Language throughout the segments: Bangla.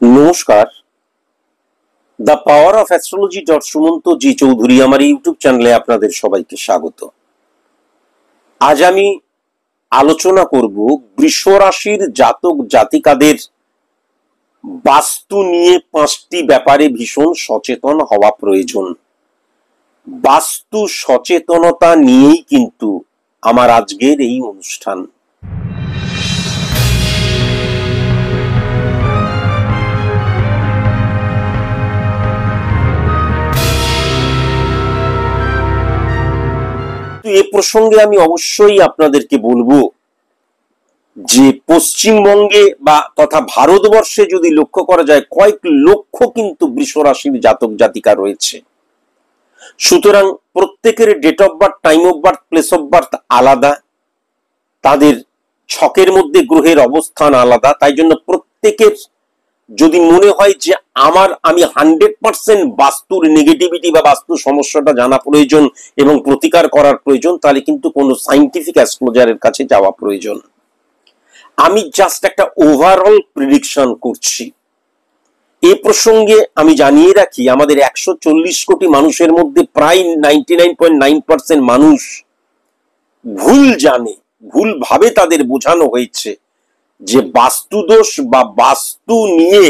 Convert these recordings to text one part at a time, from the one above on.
নমস্কার। The power of astrology Sumanta ji Chowdhury আমার ইউটিউব চ্যানেলে আপনাদের সবাইকে স্বাগত। আজ আমি আলোচনা করব বৃষ রাশির জাতক জাতিকাদের বাস্তু নিয়ে 5টি ব্যাপারে ভীষণ সচেতন হওয়া প্রয়োজন। বাস্তু সচেতনতা নিয়েই কিন্তু আমার আজকের এই অনুষ্ঠান। এ প্রসঙ্গে আমি অবশ্যই আপনাদেরকে বলবো যে পশ্চিমবঙ্গে বা তথা ভারতবর্ষে যদি লক্ষ্য করা যায় কয়েক লক্ষ কিন্তু বৃষ রাশির জাতক জাতিকা রয়েছে। সুতরাং প্রত্যেকের date of birth, time of birth, place of birth আলাদা, তাদের ছকের মধ্যে গ্রহের অবস্থান আলাদা। তাই জন্য প্রত্যেকের যদি মনে হয় যে আমি 100% বাস্তুর নেগেটিভিটি বা বাস্তু সমস্যাটা জানা প্রয়োজন এবং প্রতিকার করার প্রয়োজন, তাহলে কিন্তু কোনো সাইন্টিফিক অ্যাস্ট্রোলজারের কাছে যাওয়া প্রয়োজন। আমি জাস্ট একটা ওভারঅল প্রেডিকশন করছি। এ প্রসঙ্গে আমি জানিয়ে রাখি, আমাদের 140 কোটি মানুষের মধ্যে প্রায় 99.9% মানুষ ভুল জানে, ভুল ভাবে তাদের বোঝানো হয়েছে যে বাস্তুদোষ বা বাস্তু নিয়ে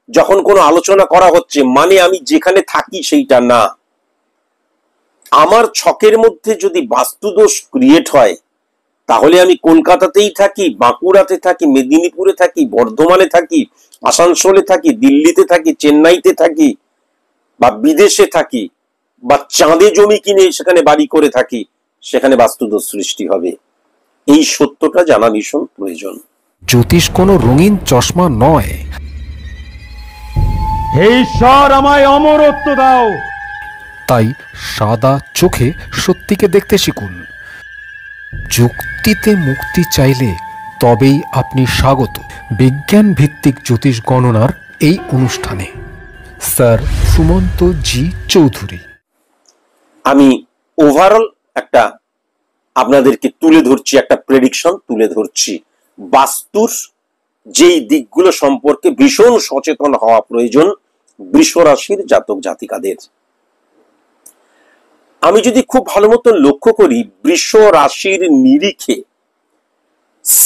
যখন কোনো আলোচনা করা হচ্ছে মানে আমি যেখানে থাকি সেইটা না। আমার ছকের মধ্যে যদি বাস্তুদোষ ক্রিয়েট হয় তাহলে আমি কলকাতাতেই থাকি, বাঁকুড়াতে থাকি, মেদিনীপুরে থাকি, বর্ধমানে থাকি, আসানসোলে থাকি, দিল্লিতে থাকি, চেন্নাইতে থাকি বা বিদেশে থাকি বা চাঁদে জমি কিনে সেখানে বাড়ি করে থাকি, সেখানে বাস্তুদোষ সৃষ্টি হবে। এই সত্যটা জানা ভীষণ প্রয়োজন। জ্যোতিষ কোনো রঙিন চশমা নয়। হে ঈশ্বর, আমায় অমরত্ব দাও। তাই সাদা চোখে সত্যিকে দেখতে শিখুন। যুক্তিতে মুক্তি চাইলে তবেই আপনি স্বাগত বিজ্ঞান ভিত্তিক জ্যোতিষ গণনার এই অনুষ্ঠানে। স্যার সুমন্ত জি চৌধুরী। আমি ওভারঅল একটা আপনাদেরকে তুলে ধরছি, একটা প্রেডিকশন তুলে ধরছি। বাস্তুর যেই দিকগুলো সম্পর্কে ভীষণ সচেতন হওয়া প্রয়োজন বৃষ রাশির জাতক জাতিকাদের। আমি যদি খুব ভালো মতো লক্ষ্য করি, বৃষ রাশির নিরিখে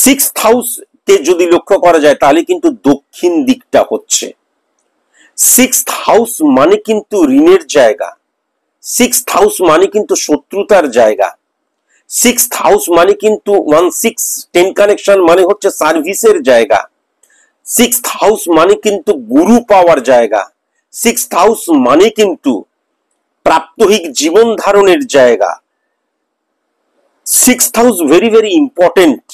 6th হাউস কে যদি লক্ষ্য করা যায় তাহলে কিন্তু দক্ষিণ দিকটা হচ্ছে 6th হাউস, মানে কিন্তু ঋণের জায়গা। 6th হাউস মানে কিন্তু শত্রুতার জায়গা। 6th হাউস মানে কিন্তু 1-6-10 কানেকশন, মানে হচ্ছে সার্ভিসের জায়গা। 6th হাউস মানে কিন্তু গুরু পাওয়ার জায়গা। 6th হাউস মানে কিন্তু প্রাত্যহিক জীবন ধারণের জায়গা। 6th house very very important.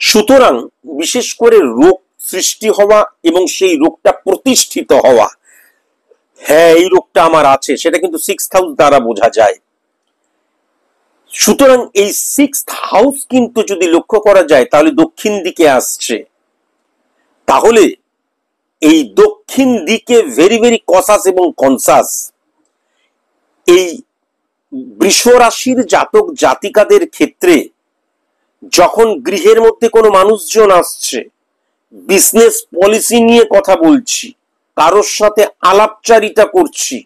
সুতরাং বিশেষ করে রোগ সৃষ্টি হওয়া এবং সেই রোগটা প্রতিষ্ঠিত হওয়া, হ্যাঁ এই রোগটা আমার আছে, সেটা কিন্তু 6th হাউস দ্বারা বোঝা যায়। সুতরাং এই 6th হাউস কিন্তু যদি লক্ষ্য করা যায় তাহলে দক্ষিণ দিকে আসছে। তাহলে এই দক্ষিণ দিকে ভেরি ভেরি কসাস এবং কনসাস। এই বৃষ রাশির জাতক জাতিকাদের ক্ষেত্রে যখন গৃহের মধ্যে কোনো মানুষজন আসছে, বিজনেস পলিসি নিয়ে কথা বলছি, কারোর সাথে আলাপচারিতা করছি,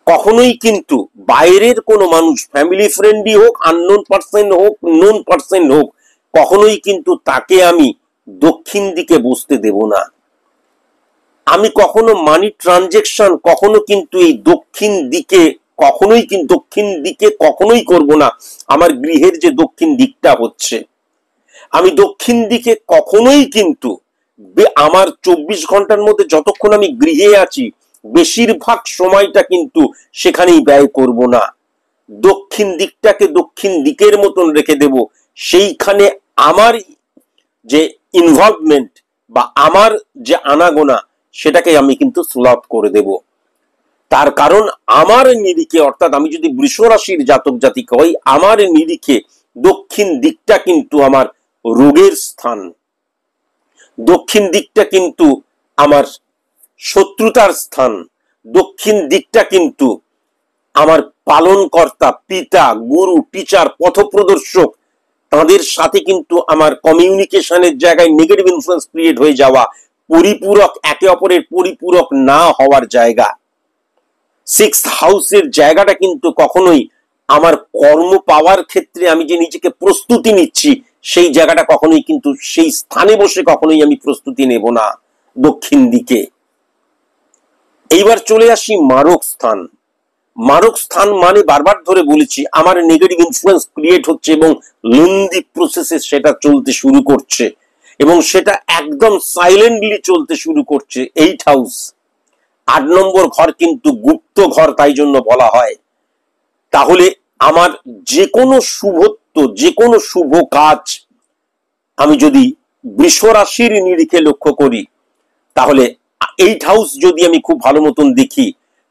কখনোই কিন্তু বাইরের কোনো মানুষ, ফ্যামিলি ফ্রেন্ডই হোক, আননোন পার্সন হোক, নোন পার্সন হোক, কখনোই কিন্তু তাকে আমি দক্ষিণ দিকে বসতে দেব না। আমি কখনো মানি ট্রানজেকশন কখনো কিন্তু এই দক্ষিণ দিকে কখনোই করব না। আমার গৃহের যে দক্ষিণ দিকটা হচ্ছে, আমি দক্ষিণ দিকে কখনোই কিন্তু আমার 24 ঘন্টার মধ্যে যতক্ষণ আমি গৃহে আছি বেশিরভাগ সময়টা কিন্তু সেখানেই ব্যয় করব না। দক্ষিণ দিকটাকে দক্ষিণ দিকের মতন রেখে দেব। সেইখানে আমার যে ইনভলভমেন্ট বা আমার যে আনাগোনা সেটাকে আমি কিন্তু সুলভ করে দেব। তার কারণ আমার নিরিখে, অর্থাৎ আমি যদি বৃষ রাশির জাতক জাতিকা হই, আমার নিরিখে দক্ষিণ দিকটা কিন্তু আমার রোগের স্থান, দক্ষিণ দিকটা কিন্তু আমার শত্রুতার স্থান, দক্ষিণ দিকটা কিন্তু আমার পালনকর্তা, পিতা, গুরু, টিচার, পথপ্রদর্শক তাদের সাথে কিন্তু আমার কমিউনিকেশনের জায়গায় নেগেটিভ ইনফ্লুয়েন্স ক্রিয়েট হয়ে যাওয়া, পরিপূরক, একে অপরের পরিপূরক না হওয়ার জায়গা। 6th হাউসের জায়গাটা কিন্তু কখনোই আমার কর্ম পাওয়ার ক্ষেত্রে আমি যে নিজেকে প্রস্তুতি নিচ্ছি, সেই জায়গাটা কখনোই কিন্তু সেই স্থানে বসে কখনোই আমি প্রস্তুতি নেব না দক্ষিণ দিকে। এইবার চলে আসি মারক স্থান। মারক স্থান মানে বারবার ধরে বলেছি আমার নেগেটিভ ইনফ্লুয়েন্স ক্রিয়েট হচ্ছে এবং লেন্দি প্রসেসে সেটা চলতে শুরু করছে, এবং সেটা একদম সাইলেন্টলি চলতে শুরু করছে। 8th হাউস, 8 নম্বর ঘর কিন্তু গুপ্ত ঘর, তাই জন্য বলা হয়। তাহলে আমার যে কোনো শুভত্ব, যে কোনো শুভ কাজ আমি যদি বৃষ রাশির নিরিখে লক্ষ্য করি, তাহলে 8th হাউস যদি আমি খুব ভালো মতন দেখি,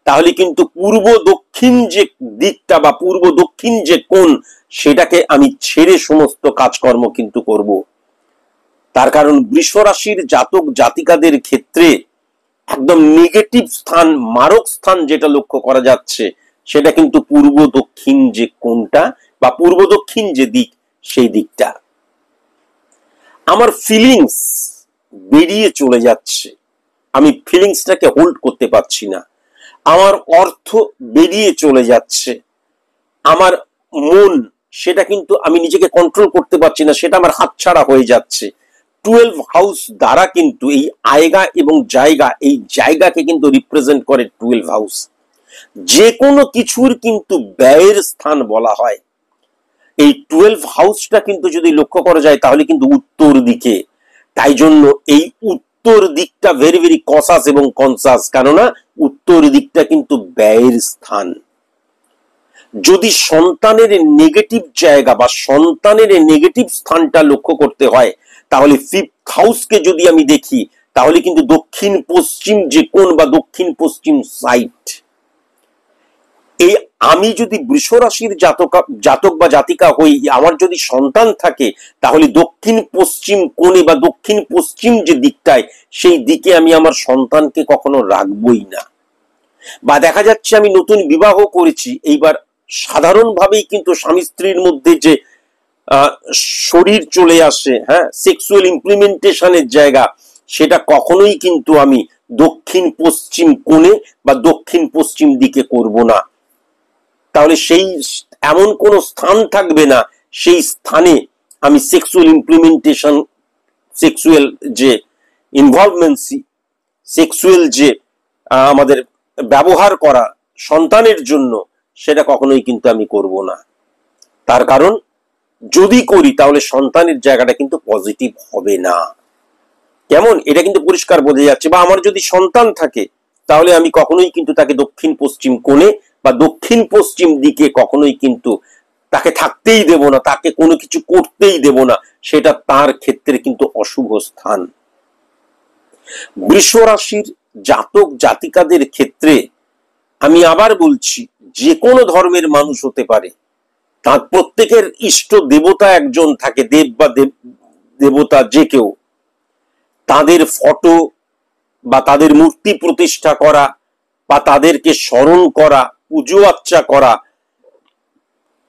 তাহলে কিন্তু পূর্ব দক্ষিণ যে দিকটা বা পূর্ব দক্ষিণ যে কোণ, সেটাকে আমি ছেড়ে সমস্ত কাজকর্ম কিন্তু করব। তার কারণ বৃষ রাশির জাতক জাতিকাদের ক্ষেত্রে একদম নেগেটিভ স্থান, মারক স্থান যেটা লক্ষ্য করা যাচ্ছে, সেটা কিন্তু পূর্ব দক্ষিণ যে কোণটা বা পূর্ব দক্ষিণ যে দিক, সেই দিকটা। আমার ফিলিংস বেরিয়ে চলে যাচ্ছে, আমি ফিলিংসটাকে হোল্ড করতে পারছি না। আমার অর্থ বেরিয়ে চলে যাচ্ছে, আমার মন সেটা কিন্তু আমি নিজেকে কন্ট্রোল করতে পারছি না, সেটা আমার হাতছাড়া হয়ে যাচ্ছে। 12 হাউস দ্বারা কিন্তু এই আয়গা এবং জায়গা, এই জায়গাকে কিন্তু রিপ্রেজেন্ট করে 12 হাউস। যে কোনো কিছুর কিন্তু ব্যয়ের স্থান বলা হয়। এই 12 হাউসটা কিন্তু যদি লক্ষ্য করা যায় তাহলে কিন্তু উত্তর দিকে, তাই জন্য এই উত্তর দিকটা ভেরি ভেরি কসাস এবং কনসাস, কেননা উত্তর দিকটা কিন্তু ব্যয়ের স্থান। যদি সন্তানের নেগেটিভ জায়গা বা সন্তানের নেগেটিভ স্থানটা লক্ষ্য করতে হয়, তাহলে 5th হাউসকে যদি আমি দেখি, তাহলে কিন্তু দক্ষিণ পশ্চিম যে কোণ বা দক্ষিণ পশ্চিম সাইড, এই আমি যদি বৃষ রাশির জাতক বা জাতিকা হই, আমার যদি সন্তান থাকে, তাহলে দক্ষিণ পশ্চিম কোণে বা দক্ষিণ পশ্চিম যে দিকটায়, সেই দিকে আমি আমার সন্তানকে কখনো রাখবই না। বা দেখা যাচ্ছে আমি নতুন বিবাহ করেছি, এইবার সাধারণভাবেই কিন্তু স্বামী স্ত্রীর মধ্যে যে শরীর চলে আসে, হ্যাঁ, সেক্সুয়াল ইমপ্লিমেন্টেশনের জায়গা, সেটা কখনোই কিন্তু আমি দক্ষিণ পশ্চিম কোণে বা দক্ষিণ পশ্চিম দিকে করব না। তাহলে সেই এমন কোন স্থান থাকবে না, সেই স্থানে আমি সেক্সুয়াল ইমপ্লিমেন্টেশন, সেক্সুয়াল যে ইনভলভমেন্সি, সেক্সুয়াল যে আমাদের ব্যবহার করা সন্তানের জন্য, সেটা কখনোই কিন্তু আমি করব না। তার কারণ যদি করি তাহলে সন্তানের জায়গাটা কিন্তু পজিটিভ হবে না। কেমন, এটা কিন্তু পরিষ্কার বোঝা যাচ্ছে। বা আমার যদি সন্তান থাকে, তাহলে আমি কখনোই কিন্তু তাকে দক্ষিণ পশ্চিম কোণে বা দক্ষিণ পশ্চিম দিকে কখনোই কিন্তু তাকে থাকতেই দেব না, তাকে কোনো কিছু করতেই দেব না, সেটা তার ক্ষেত্রে কিন্তু অশুভ স্থান। বৃষ রাশির জাতক জাতিকাদের ক্ষেত্রে আমি আবার বলছি, যে কোনো ধর্মের মানুষ হতে পারে, তার প্রত্যেকের ইষ্ট দেবতা একজন থাকে, দেব বা দেবতা যে কেউ, তাদের ফটো বা তাদের মূর্তি প্রতিষ্ঠা করা বা তাদেরকে স্মরণ করা, পুজো আর্চা করা।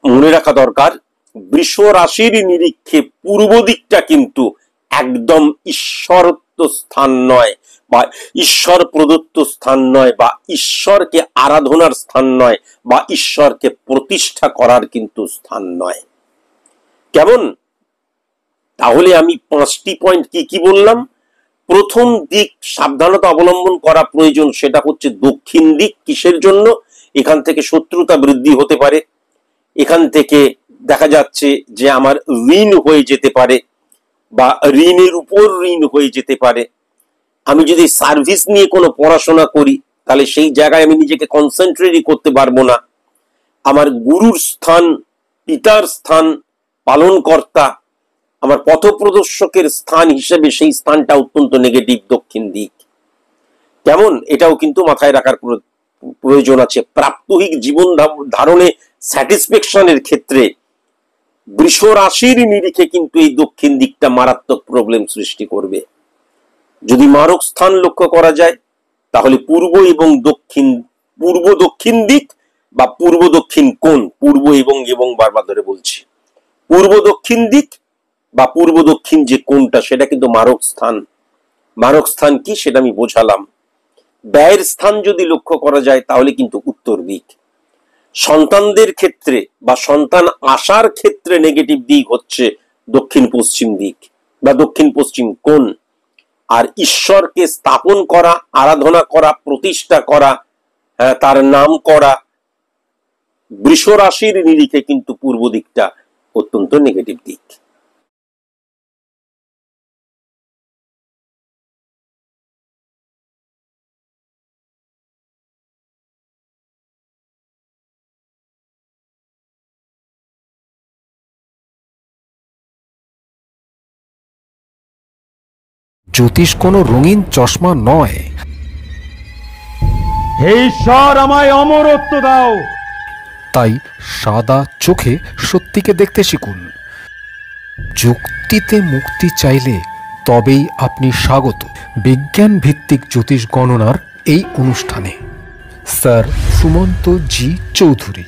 মনে রাখা দরকার, বৃষ রাশির নিরীক্ষে পূর্ব দিকটা কিন্তু একদম ঈশ্বরত্ব স্থান নয় বা ঈশ্বর প্রদত্ত স্থান নয় বা ঈশ্বরকে আরাধনার স্থান নয় বা ঈশ্বরকে প্রতিষ্ঠা করার কিন্তু স্থান নয়। কেমন, তাহলে আমি 5টি পয়েন্ট কি কি বললাম। প্রথম দিক সাবধানতা অবলম্বন করা প্রয়োজন, সেটা হচ্ছে দক্ষিণ দিক। কিসের জন্য? এখান থেকে শত্রুতা বৃদ্ধি হতে পারে, এখান থেকে দেখা যাচ্ছে যে আমার ঋণ হয়ে যেতে পারে বা ঋণের উপর ঋণ হয়ে যেতে পারে। আমি যদি সার্ভিস নিয়ে কোনো পড়াশোনা করি, তাহলে সেই জায়গায় আমি নিজেকে কনসেন্ট্রেটই করতে পারবো না। আমার গুরুর স্থান, পিতার স্থান, পালনকর্তা, আমার পথপ্রদর্শকের স্থান হিসেবে সেই স্থানটা অত্যন্ত নেগেটিভ, দক্ষিণ দিক। কেমন, এটাও কিন্তু মাথায় রাখার প্রয়োজন আছে। প্রাত্যহিক জীবন ধারণে স্যাটিসফ্যাকশনের ক্ষেত্রে বৃষ রাশির নিরিখে কিন্তু এই দক্ষিণ দিকটা মারাত্মক প্রবলেম সৃষ্টি করবে। যদি মারক স্থান লক্ষ্য করা যায়, তাহলে পূর্ব এবং দক্ষিণ, পূর্ব দক্ষিণ দিক বা পূর্ব দক্ষিণ কোণ, পূর্ব এবং বারবার ধরে বলছি, পূর্ব দক্ষিণ দিক বা পূর্ব দক্ষিণ যে কোনটা সেটা কিন্তু মারক স্থান। মারক স্থান কি সেটা আমি বোঝালাম। ব্যয়ের স্থান যদি লক্ষ্য করা যায় তাহলে কিন্তু উত্তর দিক। সন্তানদের ক্ষেত্রে বা সন্তান আসার ক্ষেত্রে নেগেটিভ দিক হচ্ছে দক্ষিণ পশ্চিম দিক বা দক্ষিণ পশ্চিম কোণ। আর ঈশ্বরকে স্থাপন করা, আরাধনা করা, প্রতিষ্ঠা করা, তার নাম করা, বৃষ রাশির নিরিখে কিন্তু পূর্ব দিকটা অত্যন্ত নেগেটিভ দিক। জ্যোতিষ কোনো রঙিন চশমা নয়। হে ঈশ্বর, আমায় অমরত্ব দাও। তাই সাদা চোখে সত্যিকে দেখতে শিখুন। যুক্তিতে মুক্তি চাইলে তবেই আপনি স্বাগত বিজ্ঞান ভিত্তিক জ্যোতিষ গণনার এই অনুষ্ঠানে। স্যার সুমন্ত জি চৌধুরী।